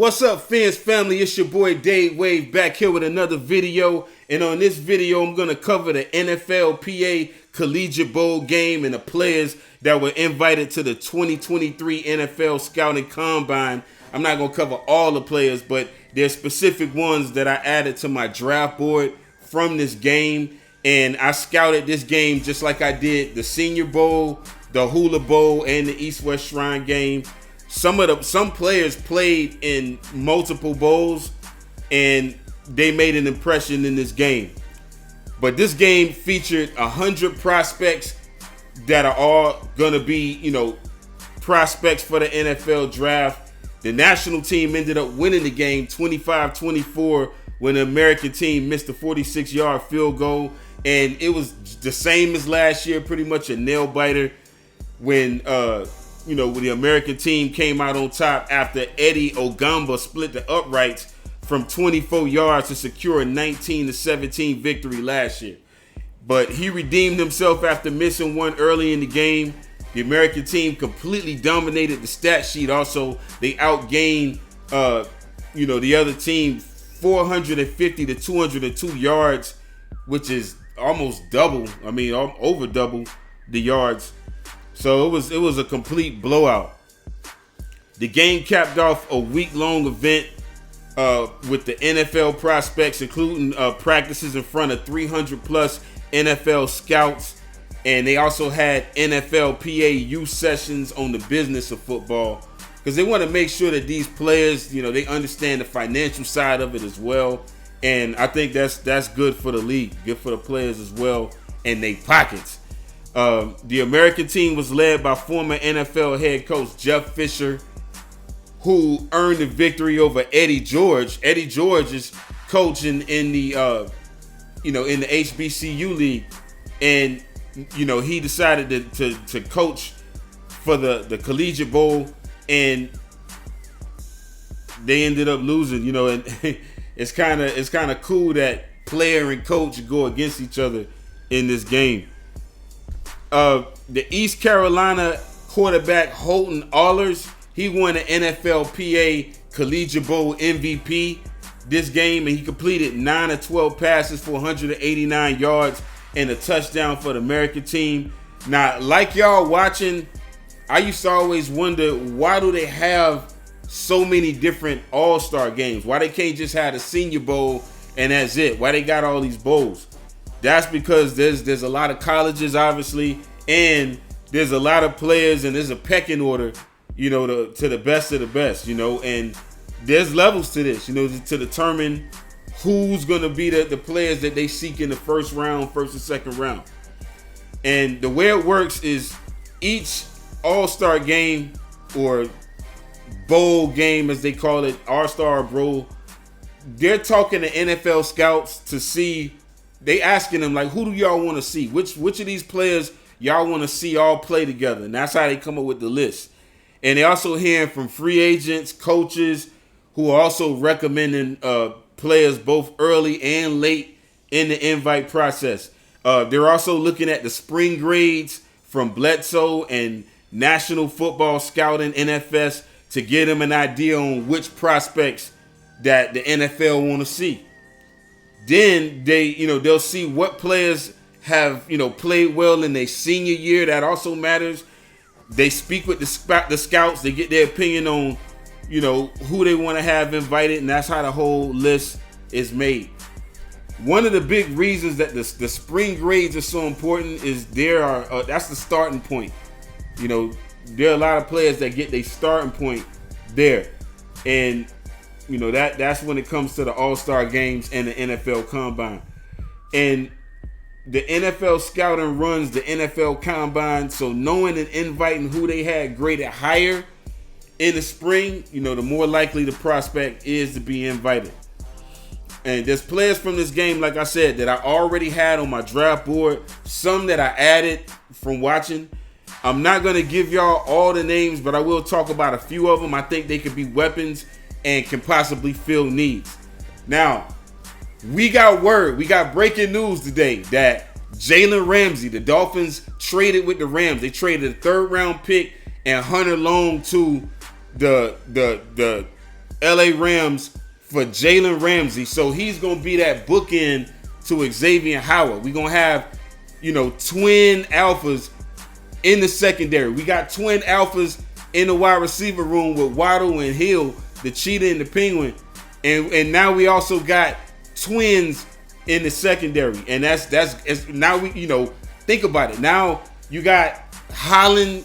What's up, fans, family? It's your boy Dave Wave back here with another video. And on this video, I'm going to cover the NFLPA Collegiate Bowl game and the players that were invited to the 2023 NFL Scouting Combine. I'm not going to cover all the players, but there's specific ones that I added to my draft board from this game. And I scouted this game just like I did the Senior Bowl, the Hula Bowl, and the East-West Shrine game. Some players played in multiple bowls, and they made an impression in this game. But this game featured 100 prospects that are all gonna be, prospects for the NFL draft. The national team ended up winning the game 25-24 when the American team missed a 46-yard field goal, and it was the same as last year, pretty much a nail biter when the American team came out on top after Eddie Ogamba split the uprights from 24 yards to secure a 19-17 victory last year. But he redeemed himself after missing one early in the game. The American team completely dominated the stat sheet. Also, they outgained, the other team 450 to 202 yards, which is almost double. Over double the yards. So it was a complete blowout. The game capped off a week-long event with the NFL prospects, including practices in front of 300-plus NFL scouts. And they also had NFLPA youth sessions on the business of football because they want to make sure that these players, they understand the financial side of it as well. And I think that's good for the league, good for the players as well, and their pockets. The American team was led by former NFL head coach Jeff Fisher, who earned the victory over Eddie George. Eddie George is coaching in the in the HBCU league, and he decided to coach for the Collegiate Bowl, and they ended up losing. And it's kind of cool that player and coach go against each other in this game. The East Carolina quarterback Holton Ahlers, he won the NFLPA Collegiate Bowl MVP this game, and he completed 9 of 12 passes for 189 yards and a touchdown for the American team. Now, like y'all watching, I used to always wonder, why do they have so many different all-star games? Why they can't just have the Senior Bowl and that's it? Why they got all these bowls? That's because there's a lot of colleges, obviously, and there's a lot of players, and there's a pecking order, to the best of the best, and there's levels to this, to determine who's going to be the players that they seek in the first and second round. And the way it works is each all-star game, or bowl game as they call it, all-star bowl, they're talking to NFL scouts to see. They asking them, like, who do y'all want to see? Which of these players y'all want to see all play together? And that's how they come up with the list. And they also hearing from free agents, coaches, who are also recommending players both early and late in the invite process. They're also looking at the spring grades from Bledsoe and National Football Scouting, NFS, to get them an idea on which prospects that the NFL want to see. Then they'll see what players have, played well in their senior year. That also matters. They speak with the scouts. They get their opinion on, who they want to have invited, and that's how the whole list is made. One of the big reasons that the spring grades are so important is that's the starting point. There are a lot of players that get their starting point there, and that's when it comes to the All-Star games and the NFL Combine. And the NFL scouting runs the NFL Combine, so knowing and inviting who they had graded higher in the spring, the more likely the prospect is to be invited. And there's players from this game, like I said, that I already had on my draft board, some that I added from watching. I'm not going to give y'all all the names, but I will talk about a few of them. I think they could be weapons and can possibly fill needs. Now, we got breaking news today that Jalen Ramsey, the Dolphins traded with the Rams. They traded a 3rd-round pick and Hunter Long to the LA Rams for Jalen Ramsey. So he's going to be that bookend to Xavier Howard. We're going to have, twin alphas in the secondary. We got twin alphas in the wide receiver room with Waddle and Hill, the Cheetah and the Penguin. And now we also got twins in the secondary. And that's now we, think about it. Now you got Holland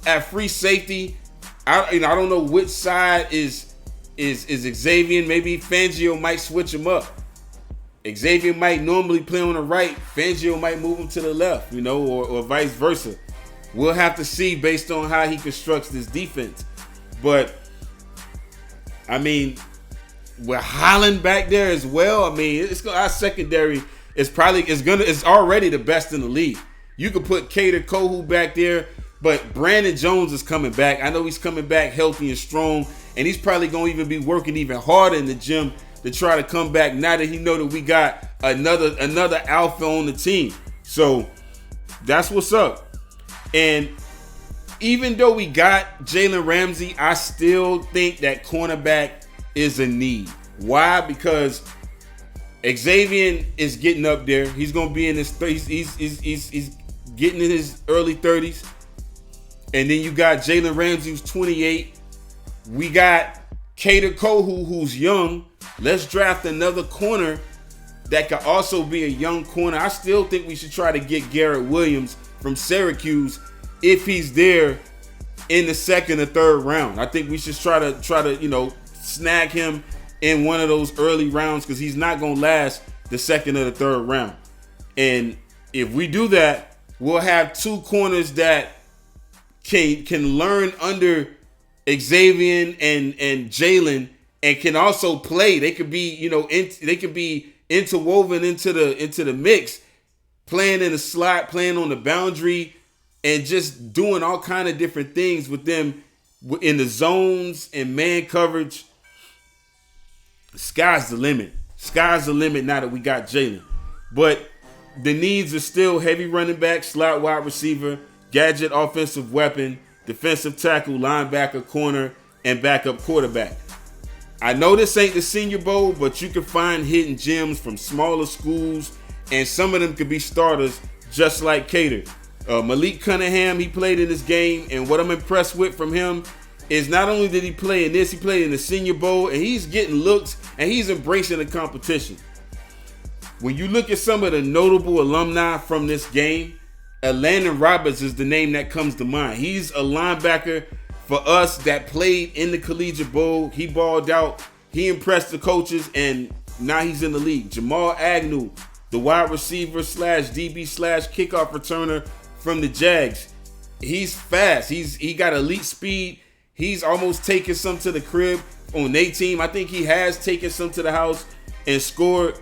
at free safety. I don't know which side is Xavier. Maybe Fangio might switch him up. Xavier might normally play on the right. Fangio might move him to the left, or vice versa. We'll have to see based on how he constructs this defense. But with Holland back there as well, our secondary is already the best in the league. You could put Cater Kohu back there, but Brandon Jones is coming back. I know he's coming back healthy and strong, and he's probably going to even be working even harder in the gym to try to come back now that he know that we got another alpha on the team. So that's what's up. And even though we got Jalen Ramsey, I still think that cornerback is a need. Why? Because Xavier is getting up there. He's going to be in his 30s. He's getting in his early 30s. And then you got Jalen Ramsey, who's 28. We got Cater Kohu, who's young. Let's draft another corner that could also be a young corner. I still think we should try to get Garrett Williams from Syracuse if he's there in the second or third round. I think we should try to snag him in one of those early rounds because he's not going to last the second or the third round. And if we do that, we'll have two corners that can learn under Xavier and Jalen and can also play. They could be, they could be interwoven into the mix, playing in the slot, playing on the boundary, and just doing all kind of different things with them in the zones and man coverage. Sky's the limit. Sky's the limit now that we got Jalen. But the needs are still heavy running back, slot wide receiver, gadget offensive weapon, defensive tackle, linebacker, corner, and backup quarterback. I know this ain't the Senior Bowl, but you can find hidden gems from smaller schools, and some of them could be starters just like Cater. Malik Cunningham, he played in this game, and what I'm impressed with from him is not only did he play in this, he played in the Senior Bowl, and he's getting looks, and he's embracing the competition. When you look at some of the notable alumni from this game, Landon Roberts is the name that comes to mind. He's a linebacker for us that played in the Collegiate Bowl. He balled out. He impressed the coaches, and now he's in the league. Jamal Agnew, the wide receiver / DB / kickoff returner from the Jags. He's fast. He got elite speed. He's almost taken some to the crib on their team. I think he has taken some to the house and scored.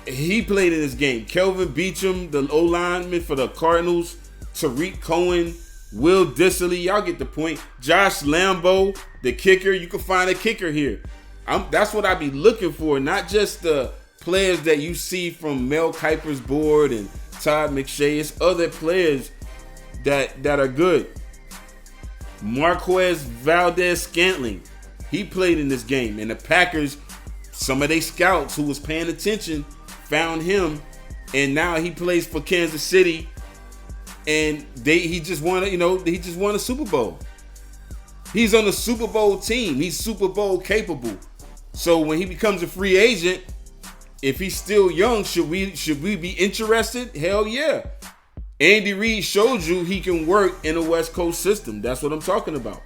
He played in this game. Kelvin Beachum, the O-lineman for the Cardinals. Tariq Cohen, Will Dissely. Y'all get the point. Josh Lambo, the kicker. You can find a kicker here. That's what I be looking for. Not just the players that you see from Mel Kiper's board and Todd McShay. It's other players that are good. Marquez Valdez-Scantling. He played in this game. And the Packers, some of their scouts who was paying attention, found him, and now he plays for Kansas City, and he just won a Super Bowl. He's on the Super Bowl team. He's Super Bowl capable. So when he becomes a free agent, if he's still young, should we be interested? Hell yeah. Andy Reid showed you he can work in a West Coast system. That's what I'm talking about.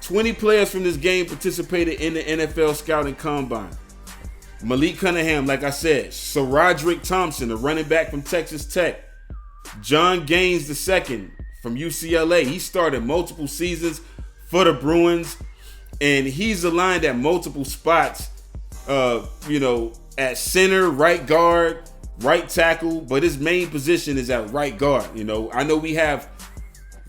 20 players from this game participated in the NFL Scouting Combine. Malik Cunningham, like I said. Sir Roderick Thompson, a running back from Texas Tech. John Gaines II from UCLA. He started multiple seasons for the Bruins, and he's aligned at multiple spots, at center, right guard, right tackle, but his main position is at right guard. I know we have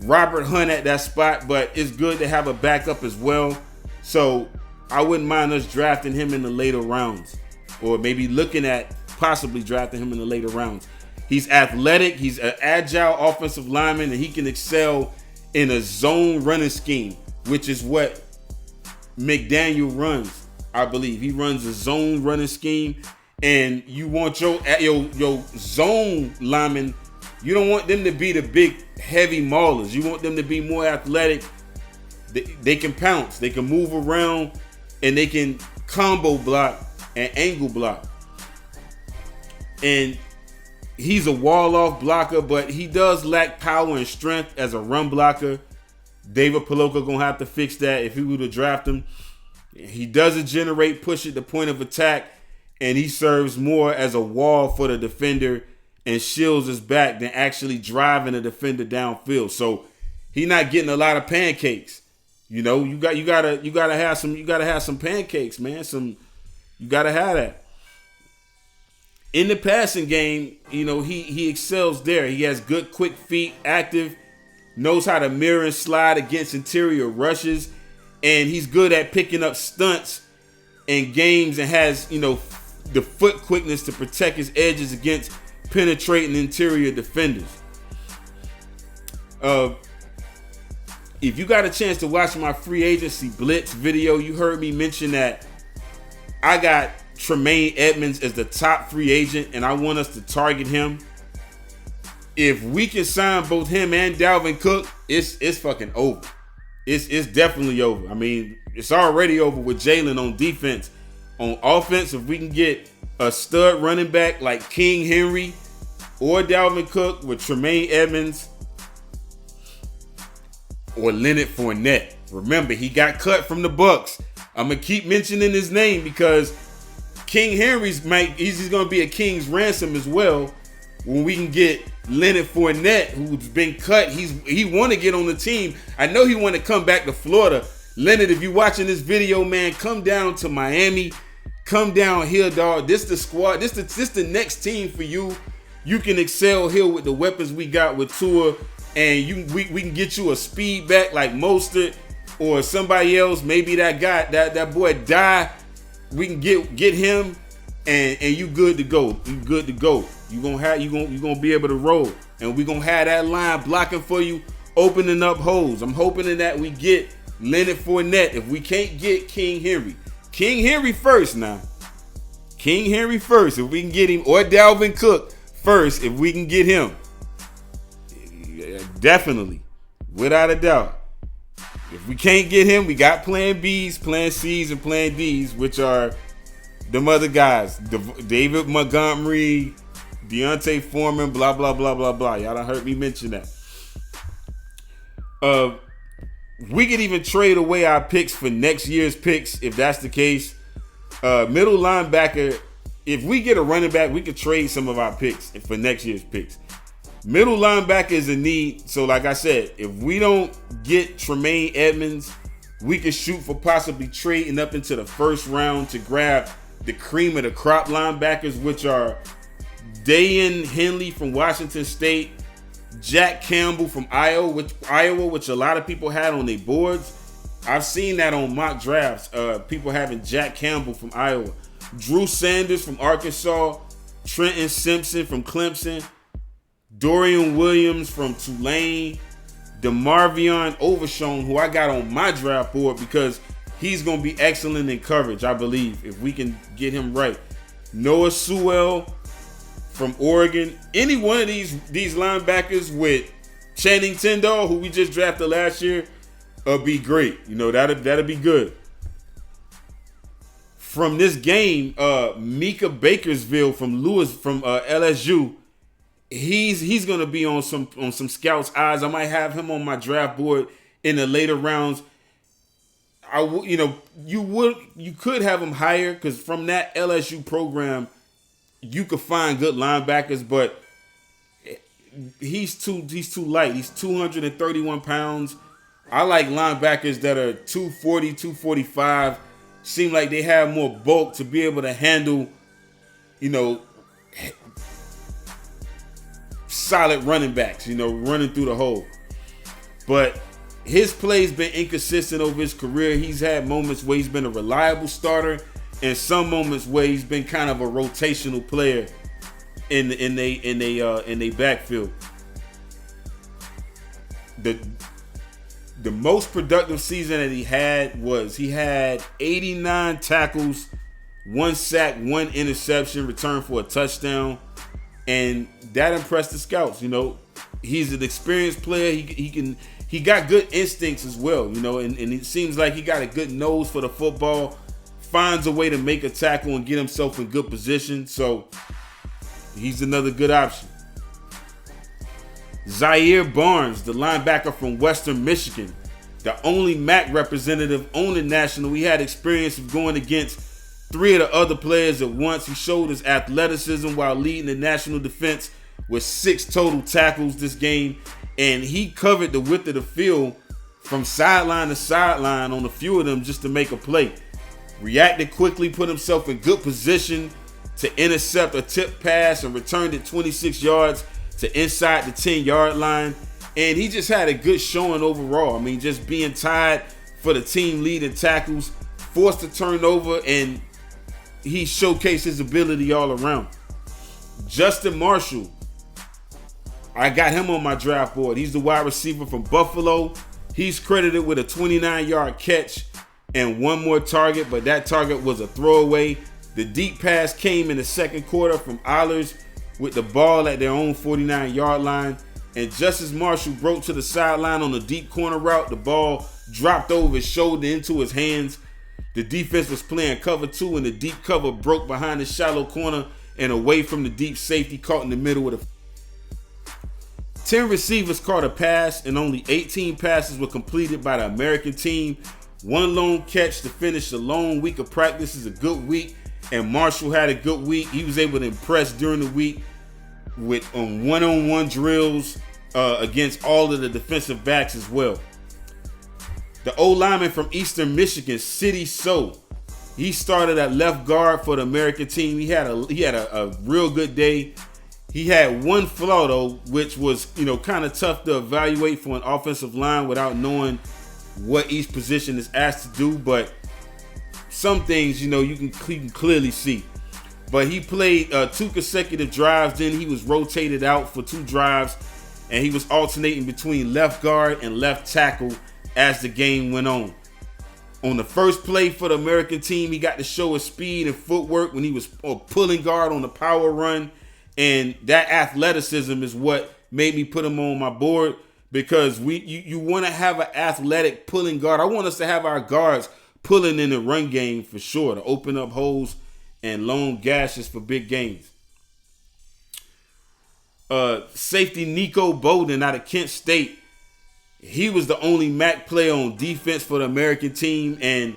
Robert Hunt at that spot, but it's good to have a backup as well. So I wouldn't mind us drafting him in the later rounds, or maybe looking at possibly drafting him in the later rounds. He's athletic. He's an agile offensive lineman, and he can excel in a zone running scheme, which is what McDaniel runs. I believe he runs a zone running scheme, and you want your zone linemen. You don't want them to be the big heavy maulers. You want them to be more athletic. They can pounce, they can move around, and they can combo block and angle block. And he's a wall-off blocker, but he does lack power and strength as a run blocker. David Paloka gonna have to fix that if he were to draft him. He doesn't generate push at the point of attack, and he serves more as a wall for the defender and shields his back than actually driving a defender downfield. So he's not getting a lot of pancakes. You know, you gotta have some pancakes, man. You gotta have that. In the passing game, you know, he excels there. He has good quick feet, active, knows how to mirror and slide against interior rushes, and he's good at picking up stunts in games and has, you know, the foot quickness to protect his edges against penetrating interior defenders. If you got a chance to watch my free agency blitz video, you heard me mention that I got Tremaine Edmonds as the top free agent, and I want us to target him. If we can sign both him and Dalvin Cook, it's fucking over. It's definitely over. I mean, it's already over with Jalen on defense. On offense, if we can get a stud running back like King Henry or Dalvin Cook with Tremaine Edmonds or Leonard Fournette. Remember, he got cut from the Bucs. I'm going to keep mentioning his name because King Henry's he's going to be a king's ransom as well. When we can get Leonard Fournette, who's been cut, he want to get on the team. I know he want to come back to Florida. Leonard, if you're watching this video, man, come down to Miami. Come down here, dog. This the squad. This the next team for you. You can excel here with the weapons we got with Tua, and we can get you a speed back like Mostert or somebody else. Maybe that guy, that boy die. We can get him, and you good to go. You good to go. You gonna be able to roll, and we gonna have that line blocking for you, opening up holes. I'm hoping that we get Leonard Fournette. If we can't get King Henry first now. King Henry first, if we can get him, or Dalvin Cook first, if we can get him. Definitely, without a doubt. If we can't get him, we got plan Bs, plan Cs, and plan Ds, which are them other guys. David Montgomery, Deontay Foreman, blah, blah, blah, blah, blah. Y'all done heard me mention that. We could even trade away our picks for next year's picks if that's the case. Middle linebacker, if we get a running back, we could trade some of our picks for next year's picks. Middle linebacker is a need. So like I said, if we don't get Tremaine Edmonds, we could shoot for possibly trading up into the first round to grab the cream of the crop linebackers, which are Dayan Henley from Washington State, Jack Campbell from Iowa, which a lot of people had on their boards. I've seen that on mock drafts. People having Jack Campbell from Iowa, Drew Sanders from Arkansas, Trenton Simpson from Clemson, Dorian Williams from Tulane, DeMarvion Overshown, who I got on my draft board because he's going to be excellent in coverage, I believe, if we can get him right. Noah Sewell from Oregon. Any one of these linebackers with Channing Tindall, who we just drafted last year, be great. You know, that'll be good. From this game, Mika Bakersfield from LSU, he's gonna be on some scouts' eyes. I might have him on my draft board in the later rounds. You could have him higher because from that LSU program, you could find good linebackers, but he's too light. He's 231 pounds. I like linebackers that are 240, 245. Seem like they have more bulk to be able to handle, solid running backs, running through the hole. But his play's been inconsistent over his career. He's had moments where he's been a reliable starter and some moments where he's been kind of a rotational player in they backfield. The most productive season that he had 89 tackles, 1 sack, 1 interception, returned for a touchdown. And that impressed the scouts. He's an experienced player. He got good instincts as well, and it seems like he got a good nose for the football, finds a way to make a tackle and get himself in good position. So he's another good option. Zaire Barnes, the linebacker from Western Michigan, the only MAC representative on the national. He had experience of going against 3 of the other players at once. He showed his athleticism while leading the national defense with 6 total tackles this game. And he covered the width of the field from sideline to sideline on a few of them just to make a play. Reacted quickly, put himself in good position to intercept a tip pass and returned it 26 yards to inside the 10-yard line. And he just had a good showing overall. I mean, just being tied for the team lead in tackles, forced a turnover, and he showcased his ability all around. Justin Marshall, I got him on my draft board. He's the wide receiver from Buffalo. He's credited with a 29-yard catch and 1 more target, but that target was a throwaway. The deep pass came in the second quarter from Eilers with the ball at their own 49-yard line. And just as Marshall broke to the sideline on the deep corner route, the ball dropped over his shoulder into his hands. The defense was playing cover 2, and the deep cover broke behind the shallow corner and away from the deep safety, caught in the middle of the 10 receivers caught a pass, and only 18 passes were completed by the American team. 1 lone catch to finish a long week of practice is a good week, and Marshall had a good week. He was able to impress during the week with one-on-one drills against all of the defensive backs as well. The O-lineman from Eastern Michigan, City So, he started at left guard for the American team. He had a real good day. He had one flaw though, which was kind of tough to evaluate for an offensive line without knowing what each position is asked to do. But some things you can clearly see. But he played 2 consecutive drives. Then he was rotated out for 2 drives, and he was alternating between left guard and left tackle as the game went on. On the first play for the American team, he got to show his speed and footwork when he was pulling guard on the power run. And that athleticism is what made me put him on my board, because you want to have an athletic pulling guard. I want us to have our guards pulling in the run game for sure, to open up holes and long gashes for big gains. Safety Nico Bowden out of Kent State. He was the only MAC player on defense for the American team, and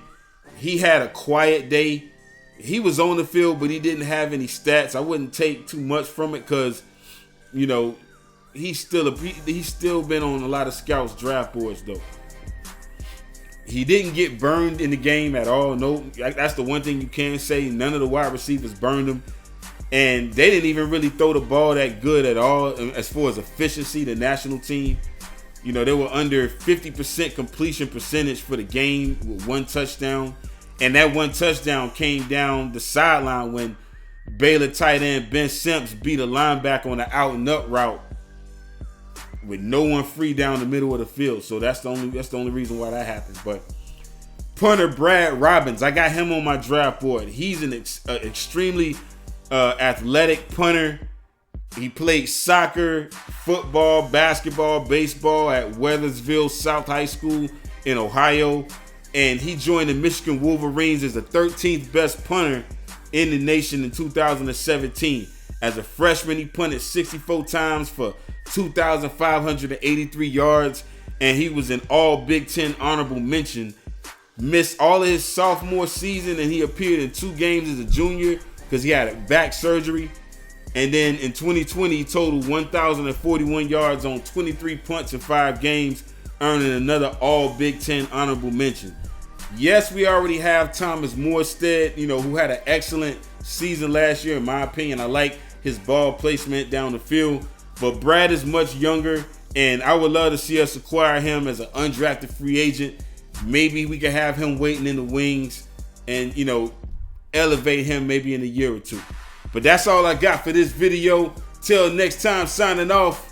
he had a quiet day. He was on the field, but he didn't have any stats. I wouldn't take too much from it because, he's still been on a lot of scouts' draft boards though. He didn't get burned in the game at all. No, that's the one thing you can say. None of the wide receivers burned him, and they didn't even really throw the ball that good at all as far as efficiency. The national team, they were under 50% completion percentage for the game with 1 touchdown. And that 1 touchdown came down the sideline when Baylor tight end Ben Sims beat a linebacker on an out and up route with no one free down the middle of the field. So that's the only reason why that happened. But punter Brad Robbins, I got him on my draft board. He's an extremely athletic punter. He played soccer, football, basketball, baseball at Weathersville South High School in Ohio. And he joined the Michigan Wolverines as the 13th best punter in the nation in 2017. As a freshman, he punted 64 times for 2,583 yards, and he was an all Big Ten honorable mention. Missed all of his sophomore season, and he appeared in 2 games as a junior because he had a back surgery. And then in 2020, he totaled 1,041 yards on 23 punts in 5 games, earning another all Big Ten honorable mention. Yes, we already have Thomas Morstead, who had an excellent season last year, in my opinion. I like his ball placement down the field. But Brad is much younger, and I would love to see us acquire him as an undrafted free agent. Maybe we can have him waiting in the wings and, elevate him maybe in a year or 2. But that's all I got for this video. Till next time, signing off.